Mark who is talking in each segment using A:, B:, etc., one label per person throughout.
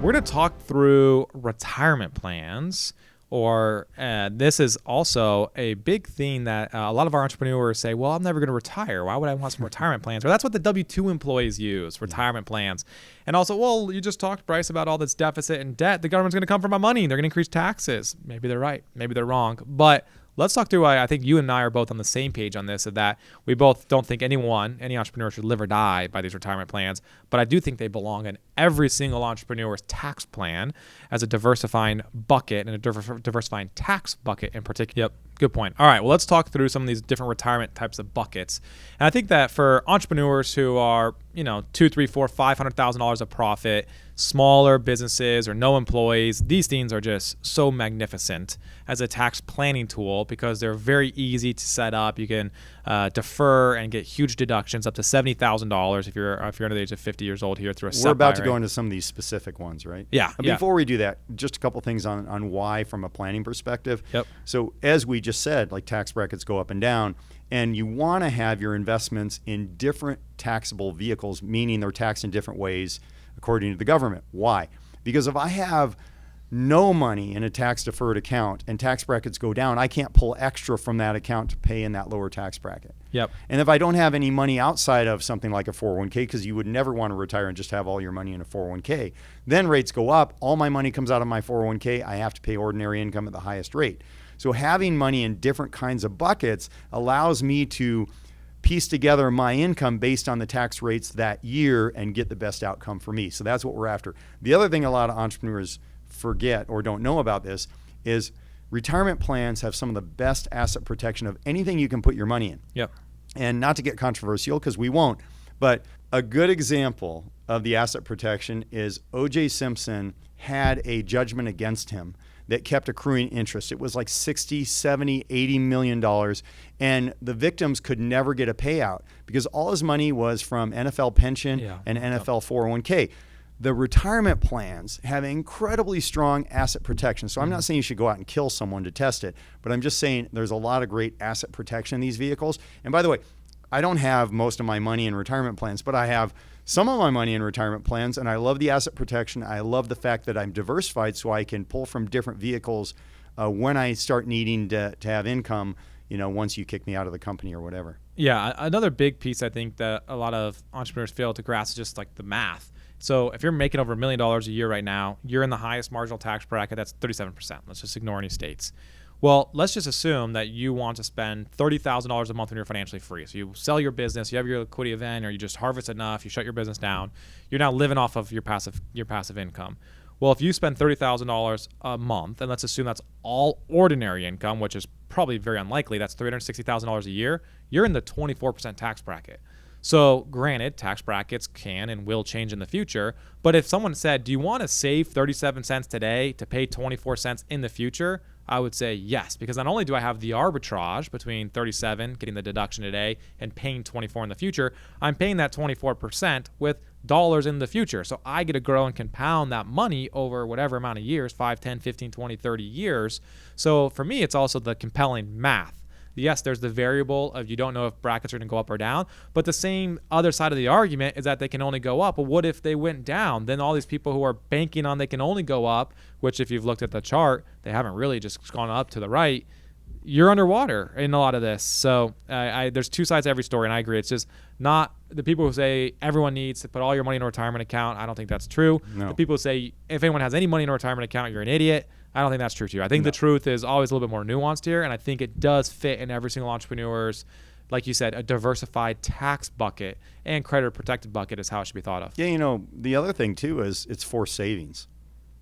A: we're going to talk through retirement plans. Or this is also a big theme that a lot of our entrepreneurs say, well, I'm never going to retire. Why would I want some retirement plans? Or that's what the W-2 employees use, retirement plans. And also, well, you just talked, Bryce, about all this deficit and debt. The government's going to come for my money. They're going to increase taxes. Maybe they're right. Maybe they're wrong. But let's talk through, I think you and I are both on the same page on this, that we both don't think any entrepreneur should live or die by these retirement plans. But I do think they belong in every single entrepreneur's tax plan as a diversifying bucket and a diversifying tax bucket in particular. Yep, good point. All right, well, let's talk through some of these different retirement types of buckets. And I think that for entrepreneurs who are, $200,000, $300,000, $500,000 of profit, smaller businesses or no employees, these things are just so magnificent as a tax planning tool because they're very easy to set up. You can defer and get huge deductions up to $70,000 if you're under the age of 50 years old here through a SEP IRA.
B: We're about to go into some of these specific ones, right?
A: Yeah.
B: Before we do that, just a couple things on why from a planning perspective.
A: Yep.
B: So as we just said, like tax brackets go up and down, and you want to have your investments in different taxable vehicles, meaning they're taxed in different ways according to the government. Why? Because if I have no money in a tax deferred account and tax brackets go down, I can't pull extra from that account to pay in that lower tax bracket.
A: Yep.
B: And if I don't have any money outside of something like a 401k, because you would never want to retire and just have all your money in a 401k, then rates go up, all my money comes out of my 401k, I have to pay ordinary income at the highest rate. So having money in different kinds of buckets allows me to piece together my income based on the tax rates that year and get the best outcome for me. So that's what we're after. The other thing a lot of entrepreneurs forget or don't know about this is retirement plans have some of the best asset protection of anything you can put your money in.
A: Yep.
B: And not to get controversial, because we won't, but a good example of the asset protection is O.J. Simpson had a judgment against him that kept accruing interest. It was like 60, 70, 80 million dollars. And the victims could never get a payout because all his money was from NFL pension and NFL 401k. The retirement plans have incredibly strong asset protection. So I'm not saying you should go out and kill someone to test it, but I'm just saying there's a lot of great asset protection in these vehicles. And by the way, I don't have most of my money in retirement plans, but I have some of my money in retirement plans, and I love the asset protection. I love the fact that I'm diversified so I can pull from different vehicles when I start needing to have income, once you kick me out of the company or whatever.
A: Yeah, another big piece I think that a lot of entrepreneurs fail to grasp is just like the math. So if you're making over $1 million a year right now, you're in the highest marginal tax bracket, that's 37%. Let's just ignore any states. Well, let's just assume that you want to spend $30,000 a month when you're financially free. So you sell your business, you have your liquidity event, or you just harvest enough, you shut your business down. You're now living off of your passive income. Well, if you spend $30,000 a month, and let's assume that's all ordinary income, which is probably very unlikely, that's $360,000 a year, you're in the 24% tax bracket. So granted, tax brackets can and will change in the future, but if someone said, do you want to save 37 cents today to pay 24 cents in the future? I would say yes, because not only do I have the arbitrage between 37, getting the deduction today, and paying 24 in the future, I'm paying that 24% with dollars in the future. So I get to grow and compound that money over whatever amount of years, 5, 10, 15, 20, 30 years. So for me, it's also the compelling math. Yes, there's the variable of you don't know if brackets are going to go up or down, but the same other side of the argument is that they can only go up. But what if they went down? Then all these people who are banking on they can only go up, which if you've looked at the chart, they haven't really just gone up to the right. You're underwater in a lot of this. So there's two sides to every story, and I agree. It's just not the people who say everyone needs to put all your money in a retirement account. I don't think that's true.
B: No.
A: The people who say if anyone has any money in a retirement account, you're an idiot. I don't think that's true too. I think the truth is always a little bit more nuanced here, and I think it does fit in every single entrepreneur's, like you said, a diversified tax bucket and creditor protected bucket is how it should be thought of.
B: Yeah, the other thing too is it's forced savings.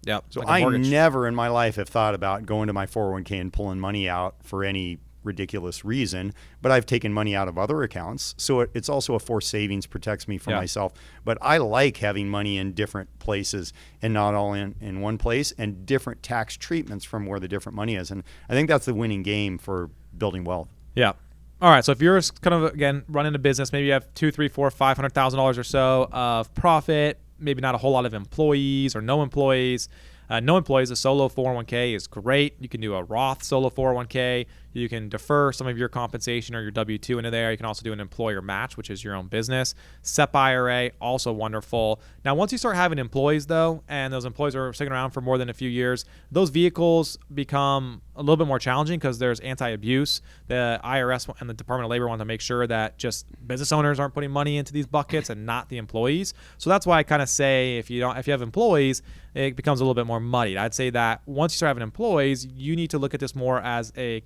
A: Yep.
B: So I never in my life have thought about going to my 401k and pulling money out for any ridiculous reason, but I've taken money out of other accounts. So it's also a forced savings, protects me from myself. But I like having money in different places and not all in one place, and different tax treatments from where the different money is. And I think that's the winning game for building wealth.
A: Yeah. All right. So if you're kind of, again, running a business, maybe you have $200,000, $300,000, $500,000 or so of profit, maybe not a whole lot of employees or no employees. No employees, a solo 401k is great. You can do a Roth solo 401k. You can defer some of your compensation or your W-2 into there. You can also do an employer match, which is your own business. SEP IRA, also wonderful. Now, once you start having employees, though, and those employees are sticking around for more than a few years, those vehicles become a little bit more challenging because there's anti-abuse. The IRS and the Department of Labor want to make sure that just business owners aren't putting money into these buckets and not the employees. So that's why I kind of say if you have employees, it becomes a little bit more muddied. I'd say that once you start having employees, you need to look at this more as a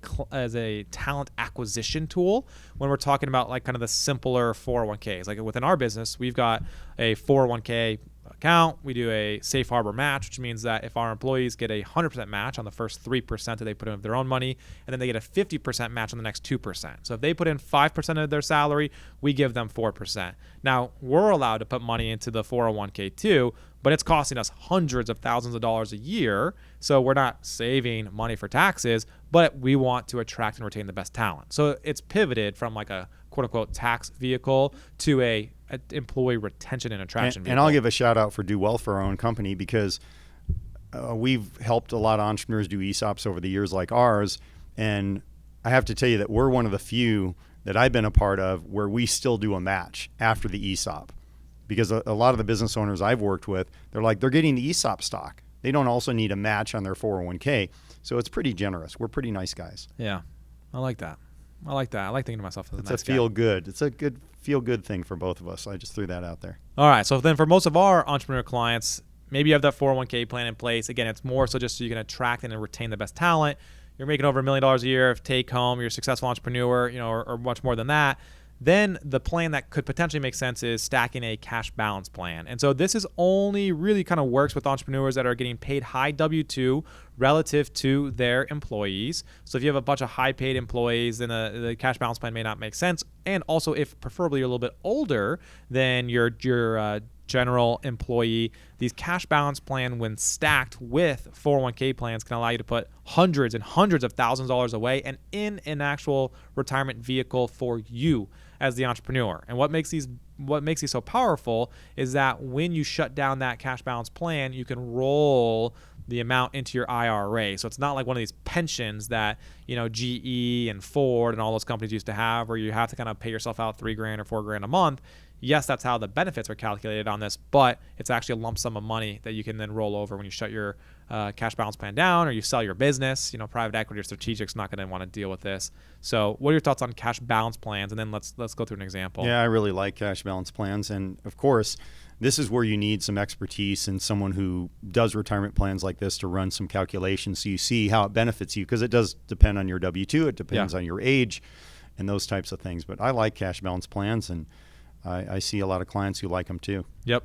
A: talent acquisition tool when we're talking about like kind of the simpler 401ks. Like within our business, we've got a 401k account. We do a safe harbor match, which means that if our employees get a 100% match on the first 3% that they put in of their own money, and then they get a 50% match on the next 2%. So if they put in 5% of their salary, we give them 4%. Now, we're allowed to put money into the 401k too, but it's costing us hundreds of thousands of dollars a year. So we're not saving money for taxes, but we want to attract and retain the best talent. So it's pivoted from like a quote unquote tax vehicle to a employee retention and attraction vehicle.
B: And I'll give a shout out for Do Well for our own company because we've helped a lot of entrepreneurs do ESOPs over the years like ours. And I have to tell you that we're one of the few that I've been a part of where we still do a match after the ESOP. Because a lot of the business owners I've worked with, they're getting the ESOP stock. They don't also need a match on their 401k. So it's pretty generous. We're pretty nice guys.
A: Yeah, I like that. I like thinking to myself as a nice guy.
B: It's a feel good. It's a good feel good thing for both of us. I just threw that out there.
A: All right. So then for most of our entrepreneur clients, maybe you have that 401k plan in place. Again, it's more so just so you can attract and retain the best talent. You're making over $1 million a year of take home. You're a successful entrepreneur, or much more than that. Then the plan that could potentially make sense is stacking a cash balance plan. And so this is only really kind of works with entrepreneurs that are getting paid high W-2 relative to their employees. So if you have a bunch of high paid employees, then the cash balance plan may not make sense. And also if preferably you're a little bit older than your general employee, these cash balance plan when stacked with 401k plans can allow you to put hundreds and hundreds of thousands of dollars away and in an actual retirement vehicle for you as the entrepreneur. And what makes these so powerful is that when you shut down that cash balance plan, you can roll the amount into your IRA. So it's not like one of these pensions that, GE and Ford and all those companies used to have where you have to kind of pay yourself out $3,000 or $4,000 a month. Yes, that's how the benefits are calculated on this, but it's actually a lump sum of money that you can then roll over when you shut your cash balance plan down or you sell your business. Private equity or strategic's not going to want to deal with this. So what are your thoughts on cash balance plans? And then let's go through an example.
B: Yeah, I really like cash balance plans. And of course, this is where you need some expertise and someone who does retirement plans like this to run some calculations so you see how it benefits you, because it does depend on your W-2. It depends on your age and those types of things. But I like cash balance plans, and I see a lot of clients who like them too.
A: Yep.